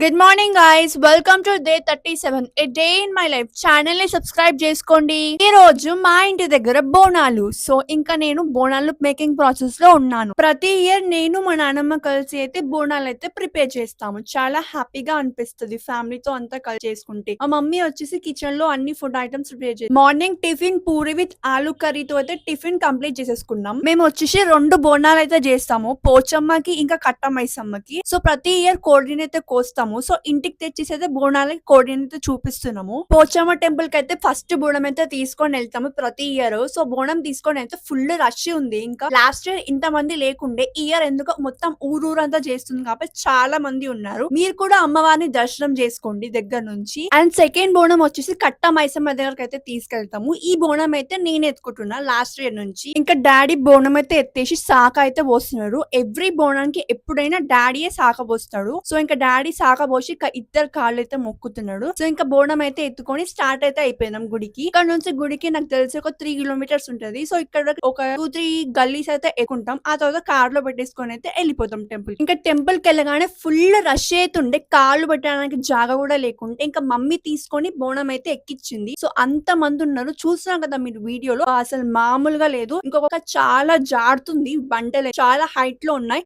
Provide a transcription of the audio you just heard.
Good morning guys, welcome to day 37 A day in my life. Channel ని subscribe చేసుకోండి. ఈ రోజు మా ఇంటి దగ్గర బోనాలు. సో ఇంకా నేను బోనాలు మేకింగ్ ప్రాసెస్ లో ఉన్నాను. ప్రతి ఇయర్ నేను మా నాన్నమ్మ కలిసి అయితే బోనాలు అయితే ప్రిపేర్ చేస్తాము. చాలా హ్యాపీగా అనిపిస్తుంది ఫ్యామిలీతో అంతా కలిసి చేసుకుంటే. మా మమ్మీ వచ్చేసి కిచెన్ లో అన్ని ఫుడ్ ఐటమ్స్ ప్రిపేర్ చేసి మార్నింగ్ టిఫిన్ పూరి విత్ ఆలు కర్రీతో అయితే టిఫిన్ కంప్లీట్ చేసేసుకున్నాం. మేము వచ్చేసి 2 బోనాలు అయితే చేస్తాము, పోచమ్మకి ఇంకా కట్టమైసమ్మకి. సో ప్రతి ఇయర్ కోడిని అయితే కోస్తాము. సో ఇంటికి తెచ్చేసి అయితే బోనాలకి కోడిని అయితే చూపిస్తున్నాము. పోచమ్మ టెంపుల్ కి అయితే ఫస్ట్ బోనం అయితే తీసుకొని వెళ్తాము ప్రతి ఇయర్. సో బోనం తీసుకొని వెళ్తే ఫుల్ రష్ ఉంది. ఇంకా లాస్ట్ ఇయర్ ఇంత మంది లేకుండే, ఈ ఇయర్ ఎందుకో మొత్తం ఊరూరంతా చేస్తుంది కాబట్టి చాలా మంది ఉన్నారు. మీరు కూడా అమ్మవారిని దర్శనం చేసుకోండి దగ్గర నుంచి. అండ్ సెకండ్ బోనం వచ్చేసి కట్ట మైసమ్మ దగ్గరకు అయితే తీసుకెళ్తాము. ఈ బోనం అయితే నేను ఎత్తుకుంటున్నా లాస్ట్ ఇయర్ నుంచి. ఇంకా డాడీ బోనం అయితే ఎత్తేసి సాక అయితే పోస్తున్నారు. ఎవ్రీ బోనానికి ఎప్పుడైనా డాడీయే సాక పోస్తాడు. సో ఇంకా డాడీ సాక పోసి ఇద్దరు కాళ్ళు అయితే మొక్కుతున్నాడు. సో ఇంకా బోనం అయితే ఎత్తుకొని స్టార్ట్ అయితే అయిపోయినాం గుడికి. ఇక్కడ నుంచి గుడికి నాకు తెలిసి ఒక 3 కిలోమీటర్స్ ఉంటది. సో ఇక్కడ ఒక 2-3 గల్లీస్ అయితే ఎక్కుంటాం. ఆ తర్వాత కార్ లో పెట్టేసుకొని అయితే వెళ్ళిపోతాం టెంపుల్. ఇంకా టెంపుల్ కి వెళ్ళగానే ఫుల్ రష్ అవుతుండే, కాళ్ళు పెట్టడానికి జాగా కూడా లేకుంటే ఇంకా మమ్మీ తీసుకొని బోనం అయితే ఎక్కించింది. సో అంత మంది ఉన్నారు, చూస్తున్నాం కదా మీరు వీడియోలో, అసలు మామూలుగా లేదు. ఇంకొక చాలా జారుతుంది, బండలు చాలా హైట్ లో ఉన్నాయి.